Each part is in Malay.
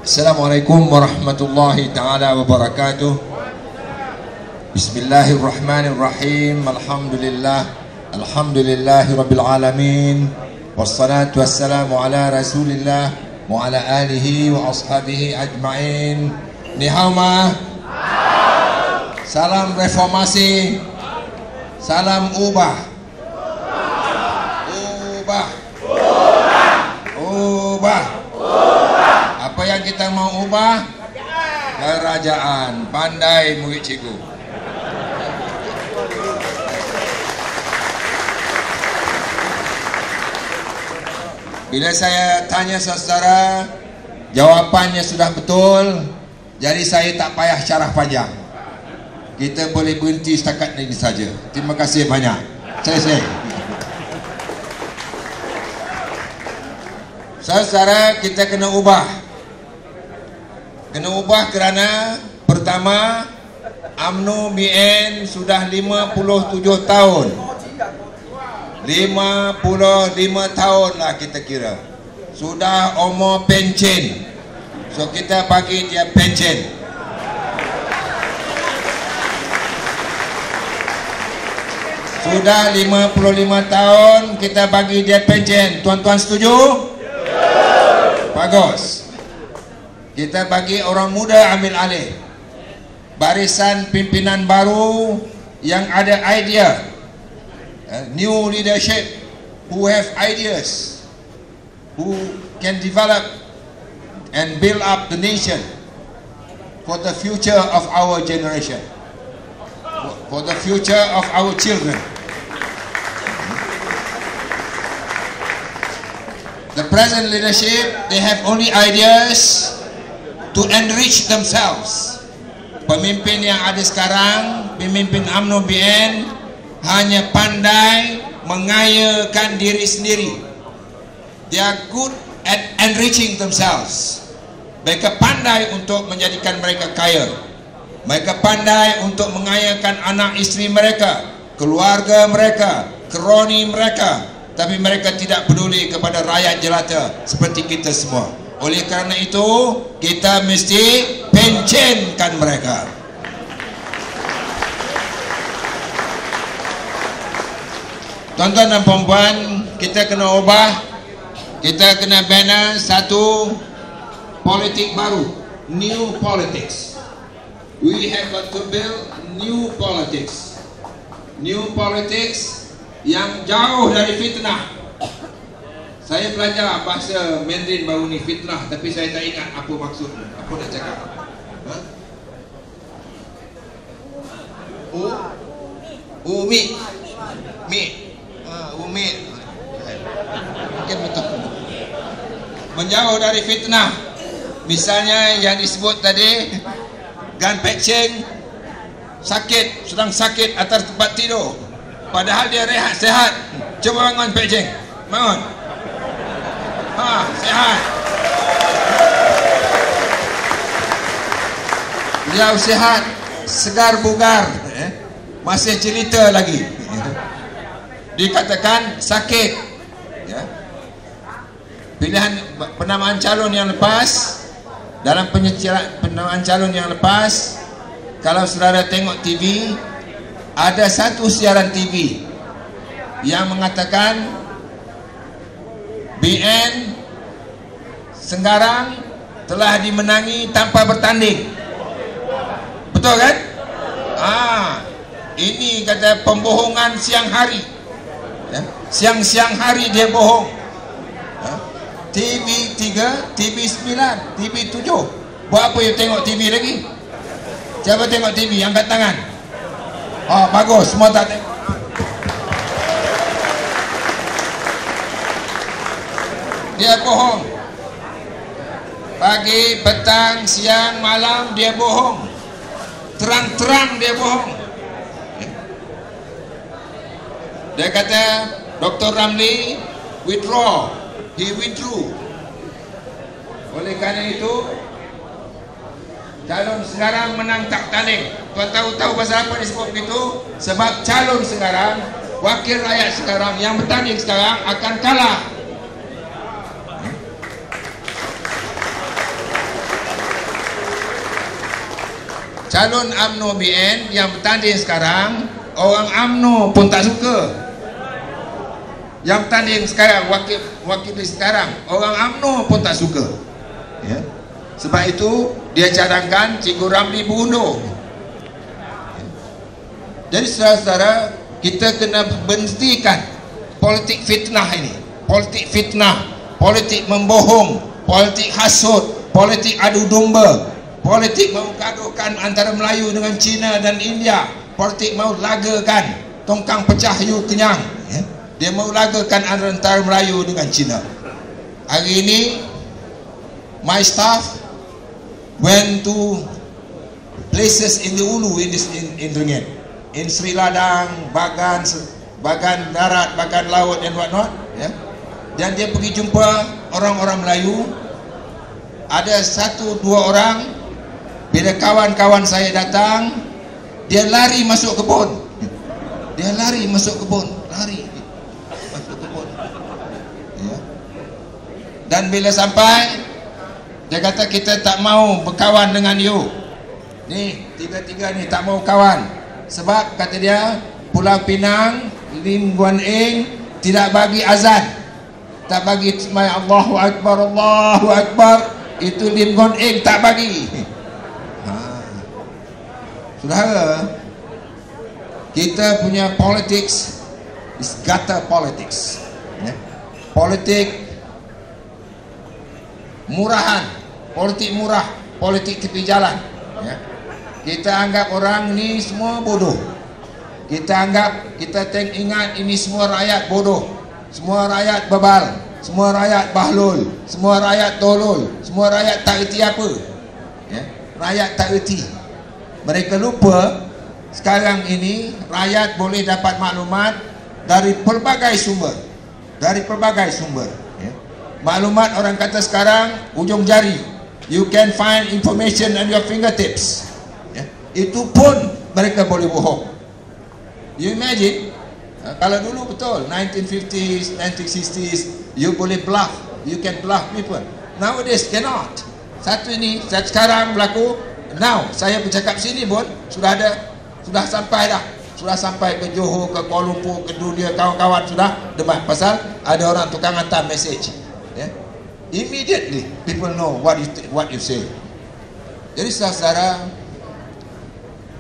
Assalamualaikum warahmatullahi ta'ala wabarakatuh. Bismillahirrahmanirrahim. Alhamdulillahi rabbil alamin. Wassalatu wassalamu ala rasulillah wa ala alihi wa ashabihi ajma'in. Ni hao ma. Salam reformasi. Salam ubah. Ubah. Apa yang kita mau ubah? Kerajaan. Pandai murid cikgu. Bila saya tanya saudara, jawapannya sudah betul. Jadi saya tak payah syarah panjang. Kita boleh berhenti setakat ini saja. Terima kasih banyak. Selesai. Saudara, kita kena ubah. Kena ubah kerana pertama, UMNO BN sudah 57 tahun. 55 tahun lah kita kira. Sudah umur pencen. So kita bagi dia pencen. Sudah 55 tahun kita bagi dia pencen. Tuan-tuan setuju? Bagus. Kita bagi orang muda ambil alih. Barisan pimpinan baru yang ada idea. New leadership who have ideas, who can develop and build up the nation for the future of our generation, for the future of our children. The present leadership, they have only ideas to enrich themselves. Pemimpin yang ada sekarang, pemimpin UMNO BN, hanya pandai mengayakan diri sendiri. They are good at enriching themselves. Mereka pandai untuk menjadikan mereka kaya. Mereka pandai untuk mengayakan anak isteri mereka, keluarga mereka, kroni mereka. Tapi mereka tidak peduli kepada rakyat jelata seperti kita semua. Oleh kerana itu, kita mesti pencenkan mereka. Tuan-tuan dan puan-puan, kita kena ubah. Kita kena bina satu politik baru. New politics. We have got to build new politics. New politics yang jauh dari fitnah. Saya belajar bahasa Mandarin baru ni, fitnah, tapi saya tak ingat apa maksudnya. Apa nak cakap? Umi. Mungkin betul. Menjauh dari fitnah. Misalnya yang disebut tadi, Gan Pek Cheng sakit, sedang sakit atas tempat tidur. Padahal dia rehat, sehat. Cuba bangun Pek Cheng. Bangun. Sehat. Beliau sehat, segar bugar, masih cerita lagi. Dikatakan sakit. Pilihan penamaan calon yang lepas, dalam penamaan calon yang lepas, kalau saudara tengok TV, ada satu siaran TV yang mengatakan BN Senggarang telah dimenangi tanpa bertanding. Betul kan? Ini kata pembohongan siang hari. Siang-siang hari dia bohong. TV 3, TV 9, TV 7. Buat apa you tengok TV lagi? Siapa tengok TV? Angkat tangan. Bagus, semua tak tengok. Dia bohong. Pagi, petang, siang, malam dia bohong. Terang-terang dia bohong. Dia kata Dr. Ramli withdraw. He withdrew. Oleh kerana itu, calon Senggarang menang tak tanding. Tuan tahu pasal apa disebut begitu? Sebab calon Senggarang, wakil rakyat Senggarang yang bertanding sekarang akan kalah. calon UMNO BN yang bertanding sekarang, orang UMNO pun tak suka. Yang bertanding sekarang, wakil sekarang, orang UMNO pun tak suka. Ya. Sebab itu dia cadangkan Cikgu Ramli berundur. Ya. Jadi saudara-saudara, kita kena berhentikan politik fitnah ini. Politik fitnah, politik membohong, politik hasut, politik adu domba, politik mau gaduhkan antara Melayu dengan Cina dan India, politik mau lagakan tongkang pecah you kenyang. Ya. Dia mau lagakan antara Melayu dengan Cina. Hari ini my staff went to places in the Ulu in Rengit, in Sri Ladang, Bagan darat, Bagan laut and whatnot. Ya. Dan dia pergi jumpa orang-orang Melayu. Ada 1-2 orang, bila kawan-kawan saya datang, dia lari masuk kebun. Dia lari masuk kebun, lari masuk kebun. Ya. Dan bila sampai, dia kata kita tak mau berkawan dengan you. Ni tiga-tiga ni tak mau kawan. Sebab kata dia, Pulau Pinang, Lim Guan Eng tidak bagi azan, tak bagi Allahu Akbar, Allahu Akbar. Itu Lim Guan Eng tak bagi. Saudara, kita punya politics is gutter politics. Ya. Politik murahan, politik murah, politik tepi jalan. Ya. Kita anggap orang ni semua bodoh. Kita anggap, kita ingat ini semua rakyat bodoh, semua rakyat bebal, semua rakyat bahlul, semua rakyat tolol, semua rakyat tak erti apa. Ya. Rakyat tak erti. Mereka lupa sekarang ini rakyat boleh dapat maklumat dari pelbagai sumber, dari pelbagai sumber. Ya. Maklumat orang kata sekarang ujung jari, you can find information on your fingertips. Ya. Itu pun mereka boleh bohong. You imagine, kalau dulu betul 1950s, 1960s, you boleh bluff, you can bluff people. Nowadays cannot. Satu ini sekarang berlaku. Now saya bercakap sini pun sudah sampai dah, sudah sampai ke Johor, ke Kuala Lumpur, ke dunia, kawan-kawan sudah debat pasal ada orang tukang hantar message. Yeah. Immediately people know what you say. Jadi saudara,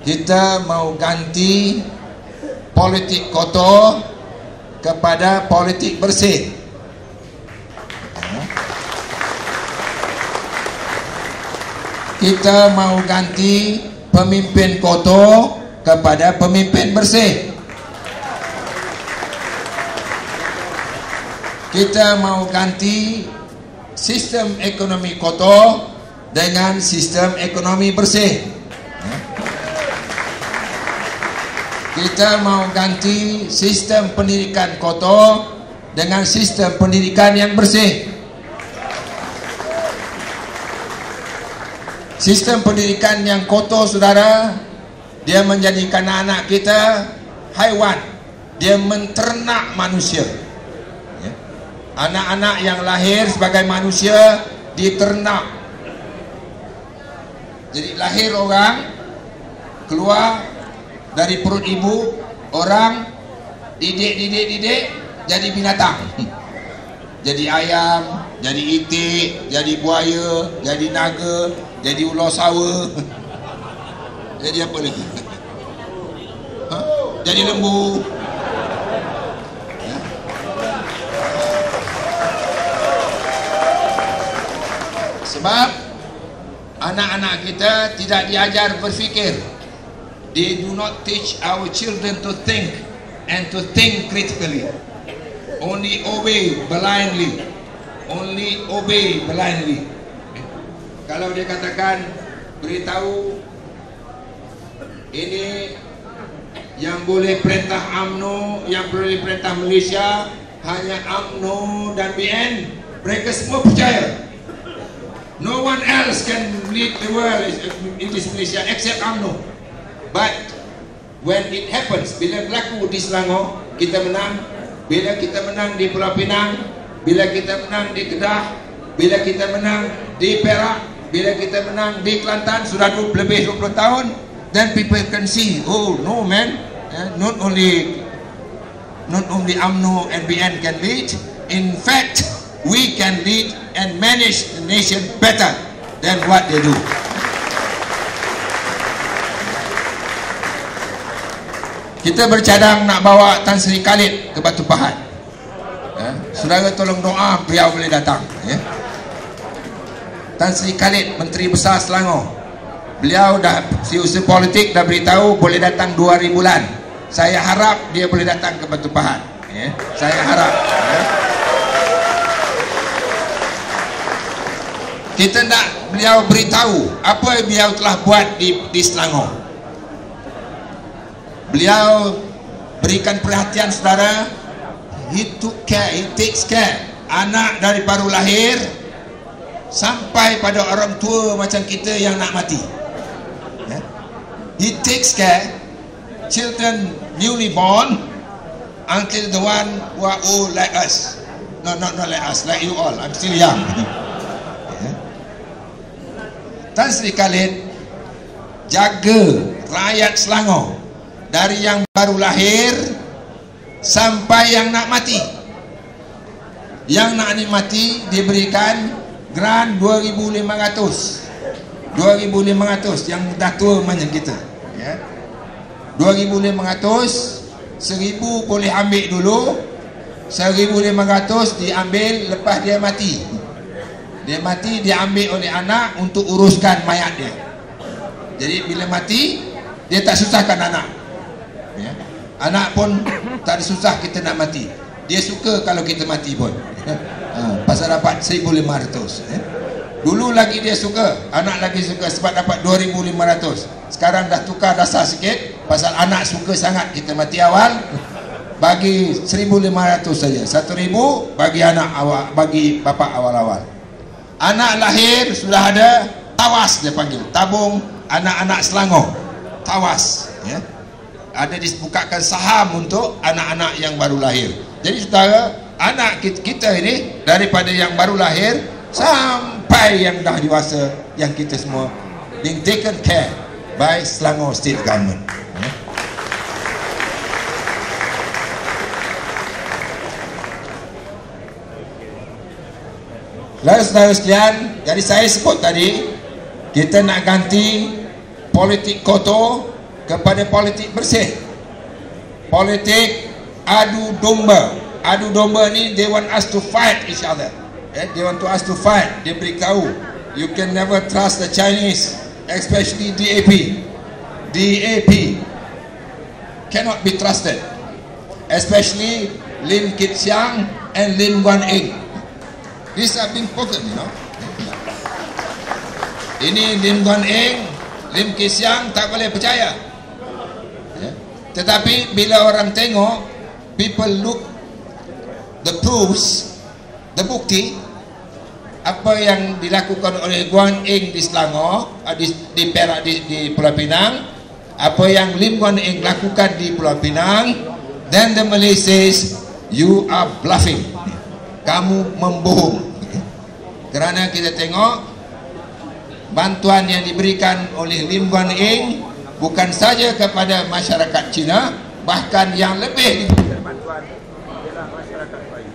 kita mau ganti politik kotor kepada politik bersih. Kita mau ganti pemimpin kotor kepada pemimpin bersih. Kita mau ganti sistem ekonomi kotor dengan sistem ekonomi bersih. Kita mau ganti sistem pendidikan kotor dengan sistem pendidikan yang bersih. Sistem pendidikan yang kotor, saudara, dia menjadikan anak kita haiwan. Dia menternak manusia. Ya. Anak-anak yang lahir sebagai manusia diternak. Jadi lahir orang, keluar dari perut ibu, orang didik, jadi binatang. Jadi ayam, jadi itik, jadi buaya, jadi naga, jadi ular sawa. Jadi apa lagi? Jadi lembu. Sebab anak-anak kita tidak diajar berfikir. They do not teach our children to think and to think critically. Only obey blindly. Only obey blindly. Kalau dia katakan, beritahu ini yang boleh perintah UMNO, yang boleh perintah Malaysia hanya UMNO dan BN, mereka semua percaya. No one else can lead the world in this Malaysia except UMNO. But when it happens, bila berlaku di Selangor, kita menang. Bila kita menang di Pulau Pinang, bila kita menang di Kedah, bila kita menang di Perak, bila kita menang di Kelantan sudah lebih 20 tahun, then people can see, oh no man, not only UMNO and BN can lead, in fact we can lead and manage the nation better than what they do. Kita bercadang nak bawa Tan Sri Khalid ke Batu Pahat. Saudara tolong doa beliau boleh datang. Tan Sri Khalid, Menteri Besar Selangor, beliau dah si usaha politik dah beritahu boleh datang 2 hari bulan. Saya harap dia boleh datang ke Batu Pahat. Saya harap. Kita nak beliau beritahu apa yang beliau telah buat di Selangor. Beliau berikan perhatian saudara. He took care, he takes care. Anak dari baru lahir sampai pada orang tua macam kita yang nak mati. He takes care children newly born until the one who are old like us. No, not like us, like you all. I'm still young. Tan Sri Khalid jaga rakyat Selangor dari yang baru lahir sampai yang nak mati. Yang nak nikmati diberikan grant 2,500 yang dah tua macam kita. 2,500, 1,000 boleh ambil dulu, 1,500 diambil lepas dia mati. Dia mati, dia ambil oleh anak untuk uruskan mayat dia. Jadi bila mati, dia tak susahkan anak. Anak pun tak ada susah kita nak mati. Dia suka kalau kita mati pun. Pasal dapat 1,500. Dulu lagi dia suka, anak lagi suka sebab dapat 2,500. Sekarang dah tukar dasar sikit, pasal anak suka sangat kita mati awal. Bagi 1,500 saja. 1,000 bagi anak awal, bagi bapa awal-awal. Anak lahir sudah ada tawas, dia panggil tabung anak-anak Selangor. Tawas, ada dibukakan saham untuk anak-anak yang baru lahir. Jadi saudara, anak kita ini daripada yang baru lahir sampai yang dah dewasa, yang kita semua being taken care by Selangor State Government. Lalu saudara sekalian, jadi saya sebut tadi, kita nak ganti politik kotor kepada politik bersih. Politik adu domba. Adu domba ni, they want us to fight each other. They want us to fight. Dia beritahu, you can never trust the Chinese, especially DAP. DAP cannot be trusted, especially Lim Kit Siang and Lim Guan Eng. These are being spoken, you know. Ini Lim Guan Eng, Lim Kit Siang tak boleh percaya. Tetapi bila orang tengok, people look the proofs, the bukti apa yang dilakukan oleh Guan Eng di Selangor, di Perak, di Pulau Pinang, apa yang Lim Guan Eng lakukan di Pulau Pinang, then the Malay says you are bluffing, kamu membohong. Kerana kita tengok bantuan yang diberikan oleh Lim Guan Eng bukan saja kepada masyarakat Cina, bahkan yang lebih diberikan bantuan adalah masyarakat Melayu.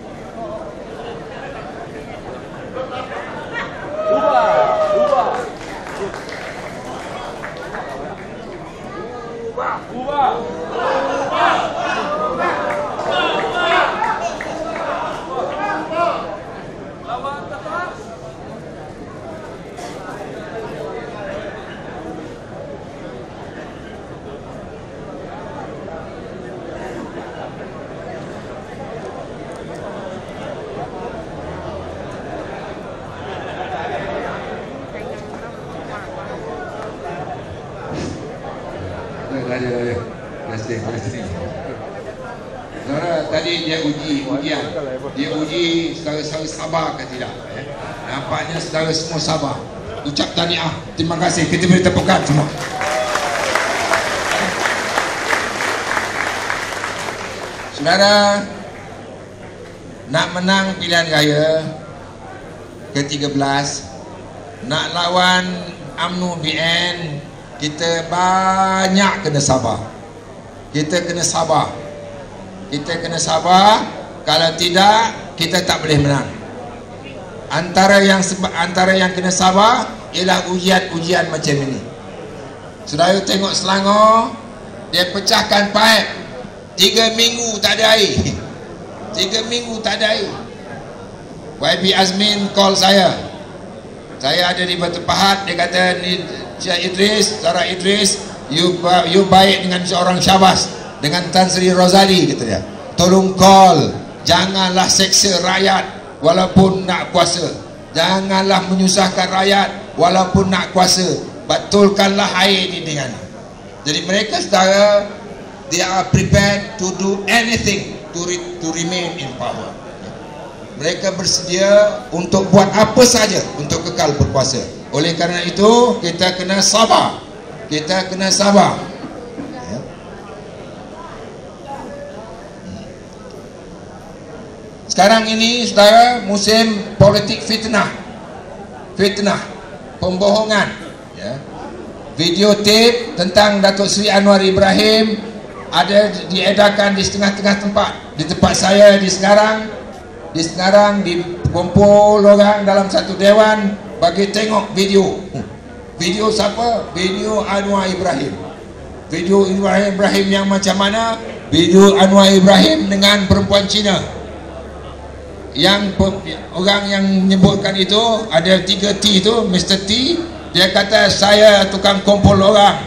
Saudara, tadi dia ujian. Dia uji saudara-saudara sabar ke tidak. Nampaknya saudara semua sabar. Ucap tahniah. Terima kasih. Kita beri tepukan semua. Saudara, nak menang pilihan raya ke-13 nak lawan UMNO BN, kita banyak kena sabar. Kita kena sabar. Kita kena sabar. Kalau tidak, kita tak boleh menang. Antara yang kena sabar ialah ujian-ujian macam ini. Saudara tengok Selangor, dia pecahkan paip 3 minggu tak ada air. 3 minggu tak ada air. YB Azmin call saya. Saya ada di Batu Pahat. Dia kata, ni Syekh Idris, Saudara Idris, you baik dengan seorang Syabas, dengan Tan Sri Rozali, kata dia. Tolong call, janganlah seksa rakyat walaupun nak kuasa. Janganlah menyusahkan rakyat walaupun nak kuasa. Betulkanlah air di dengan. Jadi mereka, saudara, they are prepared to do anything to remain in power. Mereka bersedia untuk buat apa saja untuk kekal berkuasa. Oleh kerana itu, kita kena sabar. Kita kena sabar. Sekarang ini, saudara, musim politik fitnah. Fitnah, pembohongan. Video tape tentang Datuk Seri Anwar Ibrahim ada diedarkan di setengah-tengah tempat. Di tempat saya di Sekarang dikumpul orang dalam satu dewan bagi tengok video. Video siapa? Video Anwar Ibrahim. Video Anwar Ibrahim yang macam mana? Video Anwar Ibrahim dengan perempuan Cina. Yang orang yang menyebutkan itu ada 3 T itu, Mr. T. Dia kata, saya tukang kumpul orang,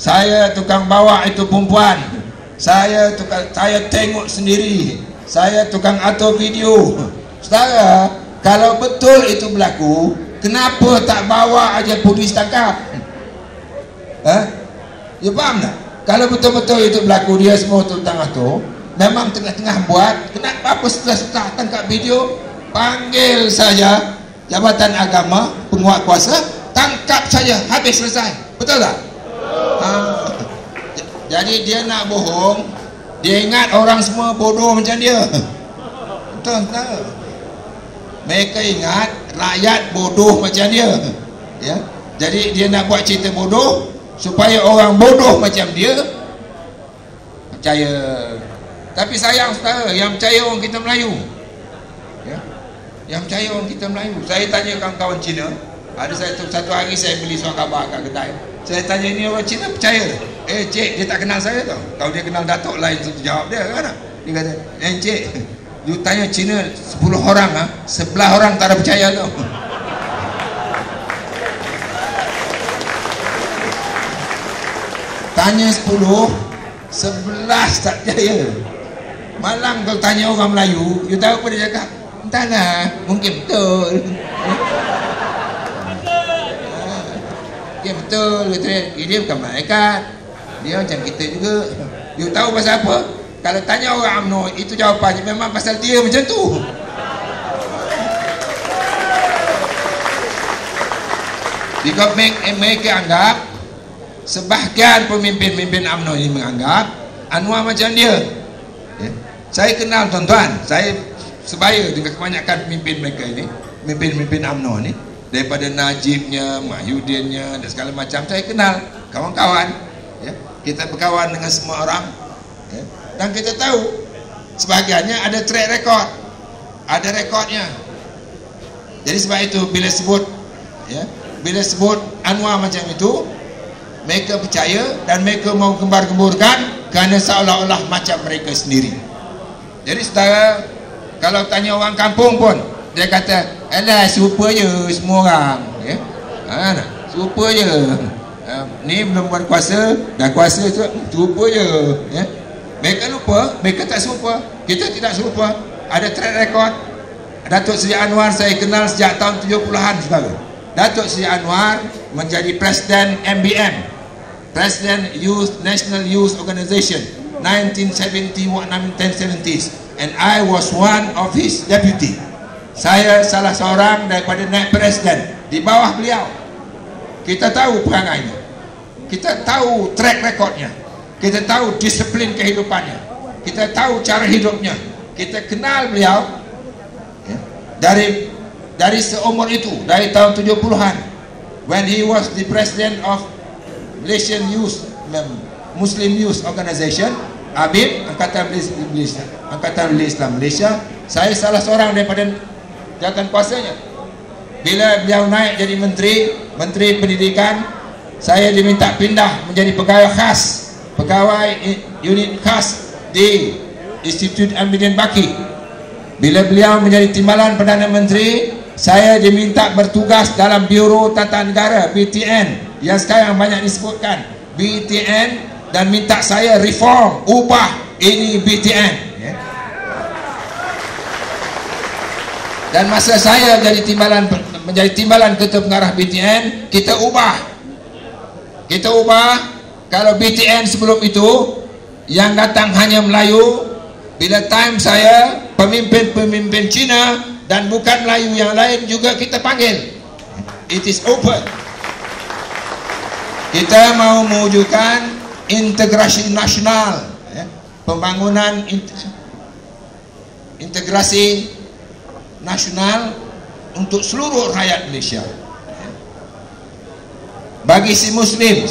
saya tukang bawa itu perempuan, saya tengok sendiri, saya tukang atur video. Saudara, kalau betul itu berlaku, kenapa tak bawa aja polis tangkap? You faham tak? Kalau betul-betul itu berlaku, dia semua tentang atur, memang tengah-tengah buat, kenapa setelah tangkap video, panggil saja Jabatan Agama, penguat kuasa, tangkap saja, habis selesai. Betul tak? Jadi dia nak bohong, dia ingat orang semua bodoh macam dia. Betul tak? Mereka ingat rakyat bodoh macam dia. Ya? Jadi dia nak buat cerita bodoh supaya orang bodoh macam dia percaya. Tapi sayang, saudara, yang percaya orang kita Melayu. Ya? Yang percaya orang kita Melayu. Saya tanya kawan-kawan Cina, ada satu hari saya beli surat khabar kat kedai. Saya tanya, ni orang Cina percaya tak? Cik, dia tak kenal saya tau. Kalau dia kenal Datuk lain, tu jawab dia kan. Dia kata, cik, you tanya Cina 10 orang, 11 orang tak ada percaya tau. Tanya 10, 11 tak percaya. Malang kalau tanya orang Melayu, you tahu apa dia cakap? Entahlah, mungkin betul. Ya betul, dia bukan malaikat, dia macam kita juga. You tahu pasal apa? Kalau tanya orang UMNO, itu jawapannya memang pasal dia macam tu. Jika mereka anggap, sebahagian pemimpin-pemimpin UMNO ini menganggap Anwar macam dia. Ya. Saya kenal tuan-tuan, saya sebaya dengan kebanyakan pemimpin mereka ini, pemimpin-pemimpin UMNO ini. Daripada Najibnya, Mahyudinnya dan segala macam, saya kenal kawan-kawan. Ya. Kita berkawan dengan semua orang. Ya. Dan kita tahu sebahagiannya ada track record, ada rekodnya. Jadi sebab itu bila sebut Anwar macam itu, mereka percaya dan mereka mau gembar-gemburkan kerana seolah-olah macam mereka sendiri. Jadi saudara, kalau tanya orang kampung pun, dia kata, alah serupa je semua orang, ya? Serupa je. Ni belum buat kuasa, dah kuasa tu serupa je, ya? Mereka lupa, mereka tak serupa, kita tidak serupa. Ada track record. Datuk Seri Anwar saya kenal sejak tahun 70-an, saudara. Datuk Seri Anwar menjadi Presiden MBM, Presiden National Youth Organization, 1970s, and I was one of his deputy. Saya salah seorang daripada naib presiden di bawah beliau. Kita tahu perangainya, kita tahu track recordnya, kita tahu disiplin kehidupannya, kita tahu cara hidupnya, kita kenal beliau, ya, dari seumur itu, dari tahun 70-an. when he was the president of Malaysian Youth Muslim Youth Organization, ABIM, Angkatan Islam Malaysia, saya salah seorang daripada jawatan kuasanya. Bila beliau naik jadi Menteri Pendidikan, saya diminta pindah menjadi pegawai unit khas di Institut Al-Midin Baki. Bila beliau menjadi timbalan Perdana Menteri, saya diminta bertugas dalam Biro Tata Negara BTN yang sekarang banyak disebutkan BTN, dan minta saya reform, ubah ini BTN. Dan masa saya menjadi timbalan ketua pengarah BTN, kita ubah. Kalau BTN sebelum itu yang datang hanya Melayu, bila time saya pemimpin Cina dan bukan Melayu yang lain juga kita panggil. It is open. Kita mau mewujudkan integrasi nasional, pembangunan integrasi nasional untuk seluruh rakyat Malaysia. Bagi si Muslim,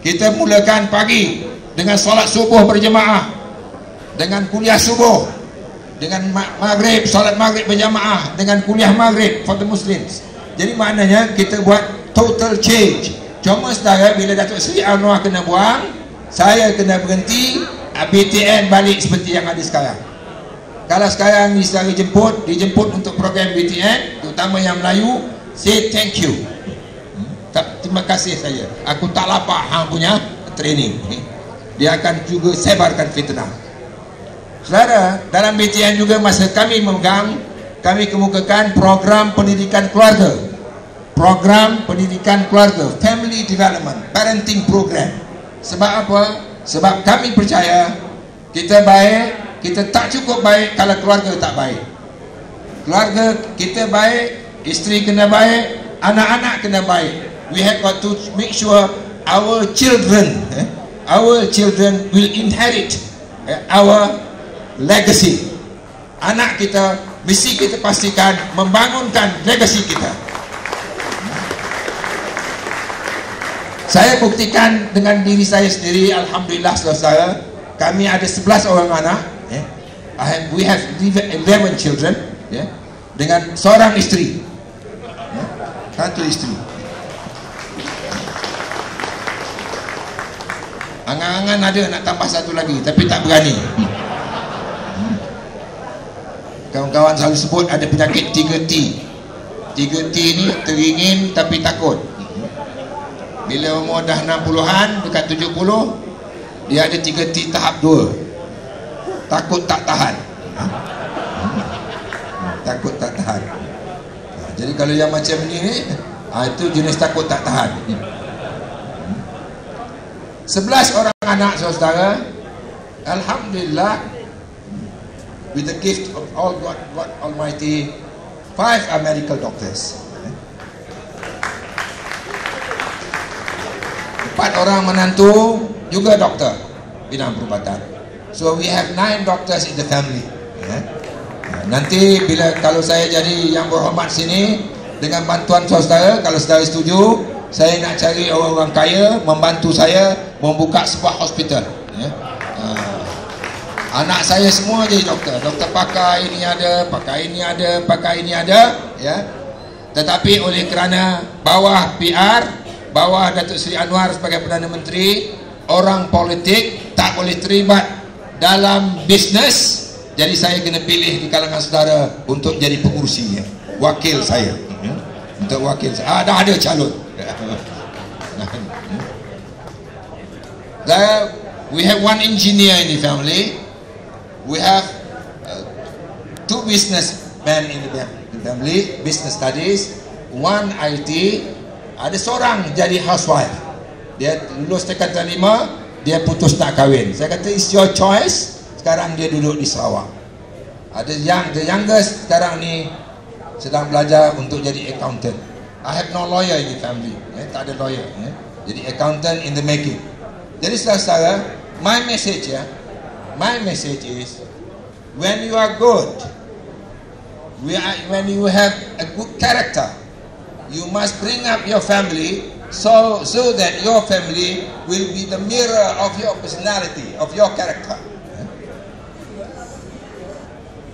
kita mulakan pagi dengan solat subuh berjemaah, dengan kuliah subuh, dengan maghrib, solat maghrib berjemaah, dengan kuliah maghrib for the Muslims. Jadi maknanya kita buat total change. Cuma saudara, bila Datuk Seri Anwar kena buang, saya kena berhenti, BTN balik seperti yang ada sekarang. Kalau sekarang ni secara dijemput untuk program BTN, terutama yang Melayu, say thank you. Terima kasih saya. Aku tak lapar hang punya training. Dia akan juga sebarkan fitnah. Saudara, dalam BTN juga masa kami memegang, kami kemukakan program pendidikan keluarga. Program pendidikan keluarga, family development, parenting program. Sebab apa? Sebab kami percaya kita baik, kita tak cukup baik kalau keluarga tak baik. Keluarga kita baik, isteri kena baik, anak-anak kena baik. We have got to make sure our children will inherit our legacy. Anak kita mesti kita pastikan membangunkan legacy kita. Saya buktikan dengan diri saya sendiri, alhamdulillah saudara, kami ada 11 orang anak. We have 11 children, dengan seorang isteri, satu isteri. Angan-angan ada nak tambah satu lagi, tapi tak berani. Kawan-kawan selalu sebut ada penyakit 3T. 3T ni teringin tapi takut. Bila umur dah 60-an, dekat 70, dia ada 3T tahap 2. Takut tak tahan. Takut tak tahan. Jadi kalau yang macam ni, itu jenis takut tak tahan. 11 orang anak saudara, alhamdulillah, with the gift of God Almighty, 5 are medical doctors. 4 orang menantu juga doktor bidang perubatan. So we have 9 doctors in the family. Nanti kalau saya jadi yang berhormat sini, dengan bantuan saudara, kalau saudara setuju, saya nak cari orang-orang kaya membantu saya membuka sebuah hospital. Anak saya semua jadi doktor. Doktor pakai ini ada, pakai ini ada, pakai ini ada, Tetapi oleh kerana bawah PR, bawah Datuk Seri Anwar sebagai Perdana Menteri, orang politik tak boleh terlibat dalam bisnes. Jadi saya kena pilih di kalangan saudara untuk jadi pengurusinya, wakil saya. Untuk wakil saya, dah ada calon. We have 1 engineer in the family. We have 2 businessmen in the family, business studies, 1 IT. Ada seorang jadi housewife. Dia lulus tingkatan 5, dia putus nak kahwin. Saya kata it's your choice. Sekarang dia duduk di Sarawak. Ada the youngest sekarang ni sedang belajar untuk jadi accountant. I have no lawyer in the family. Tak ada lawyer. Jadi accountant in the making. Jadi saudara, my message is, when you are good, when you have a good character, you must bring up your family so that your family will be the mirror of your personality, of your character.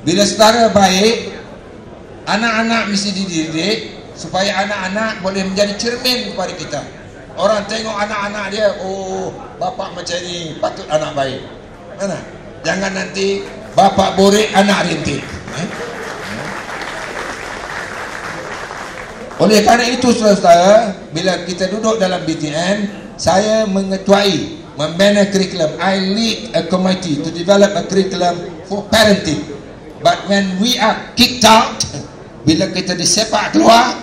Bila saudara baik, anak-anak mesti dididik supaya anak-anak boleh menjadi cermin kepada kita. Orang tengok anak-anak dia, oh bapak macam ni, patut anak baik. Mana? Jangan nanti bapak borek, anak rintik. Oleh kerana itu saudara-saudara, bila kita duduk dalam BTN, saya mengetuai, membina curriculum. I lead a committee to develop a curriculum for parenting. But when we are kicked out, bila kita disepak keluar,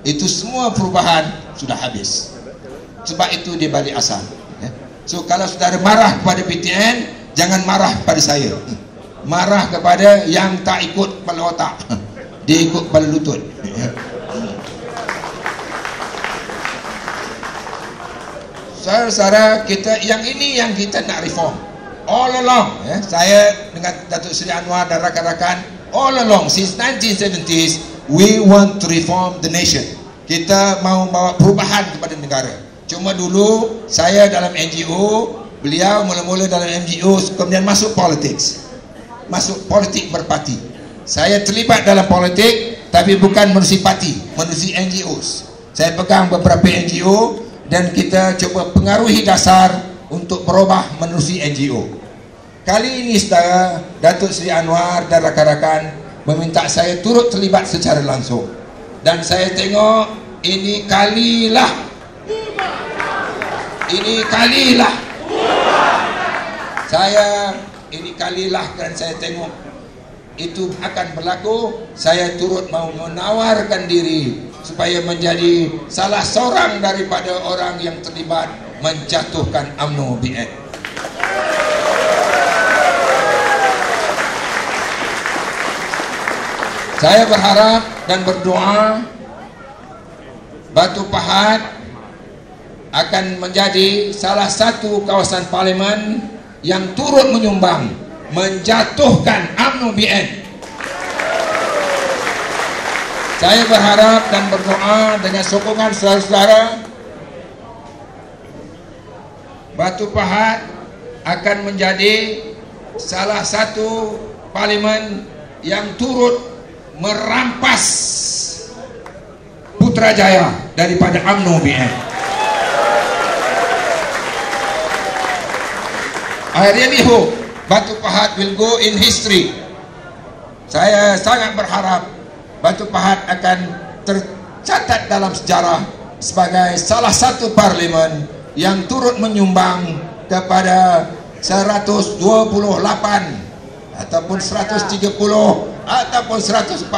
itu semua perubahan sudah habis. Sebab itu dia balik asal. So kalau saudara marah kepada BTN, jangan marah kepada saya. Marah kepada yang tak ikut kepala otak, dia ikut kepala lutut. Saudara-saudara, kita yang ini yang kita nak reform. All along, saya dengan Datuk Seri Anwar dan rakan-rakan, all along since 1970s, we want to reform the nation. Kita mahu bawa perubahan kepada negara. Cuma dulu saya dalam NGO, beliau mula-mula dalam NGO, kemudian masuk politics, masuk politik berparti. Saya terlibat dalam politik, tapi bukan menerusi parti, menerusi NGOs. Saya pegang beberapa NGO dan kita cuba pengaruhi dasar untuk berubah menerusi NGO. Kali ini saudara, Datuk Seri Anwar dan rakan-rakan meminta saya turut terlibat secara langsung. Dan saya tengok ini kalilah saya dan saya tengok itu akan berlaku. Saya turut mau menawarkan diri supaya menjadi salah seorang daripada orang yang terlibat menjatuhkan UMNO BN. Saya berharap dan berdoa Batu Pahat akan menjadi salah satu kawasan parlimen yang turut menyumbang menjatuhkan UMNO BN. Saya berharap dan berdoa dengan sokongan saudara-saudara, Batu Pahat akan menjadi salah satu parlimen yang turut merampas Putrajaya daripada UMNO BN. I really hope Batu Pahat will go in history. Saya sangat berharap Batu Pahat akan tercatat dalam sejarah sebagai salah satu parlimen yang turut menyumbang kepada 128 ataupun 130 ataupun 140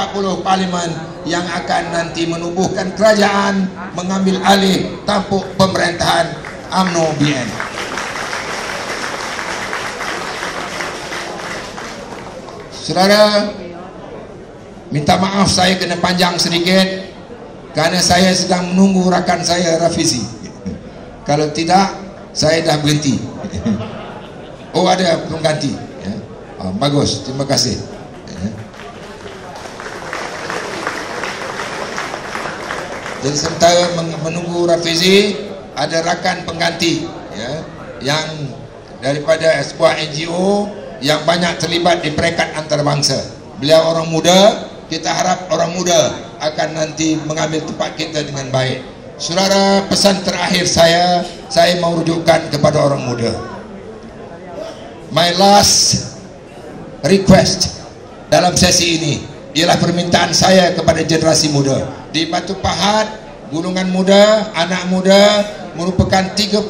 parlimen yang akan nanti menubuhkan kerajaan, mengambil alih tampuk pemerintahan UMNO BN. Saudara, minta maaf saya kena panjang sedikit kerana saya sedang menunggu rakan saya Rafizi. Kalau tidak, saya dah berhenti. Oh, ada pengganti. Bagus, terima kasih. Jadi sementara menunggu Rafizi, ada rakan pengganti yang daripada sebuah NGO yang banyak terlibat di peringkat antarabangsa. Beliau orang muda, kita harap orang muda akan nanti mengambil tempat kita dengan baik. Saudara, pesan terakhir saya mau rujukkan kepada orang muda. My last request dalam sesi ini ialah permintaan saya kepada generasi muda. Di Batu Pahat, golongan muda, anak muda merupakan 30%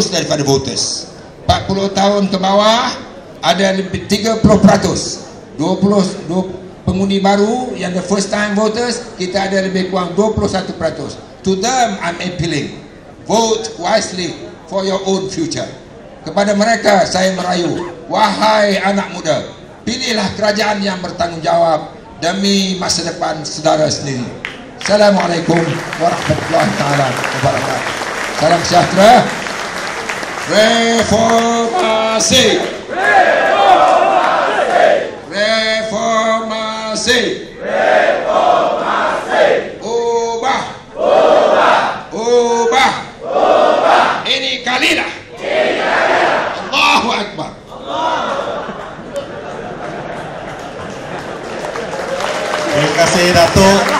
daripada voters. 40 tahun ke bawah ada lebih 30%. 20 pengundi baru yang the first time voters, kita ada lebih kurang 21%. To them I'm appealing, vote wisely for your own future. Kepada mereka saya merayu, wahai anak muda, pilihlah kerajaan yang bertanggungjawab demi masa depan saudara sendiri. Assalamualaikum warahmatullahi taala wabarakatuh. Salam sejahtera. Reformasi. Reformasi. Reformasi. Reformasi. Allahu Akbar. Terima kasih Datuk.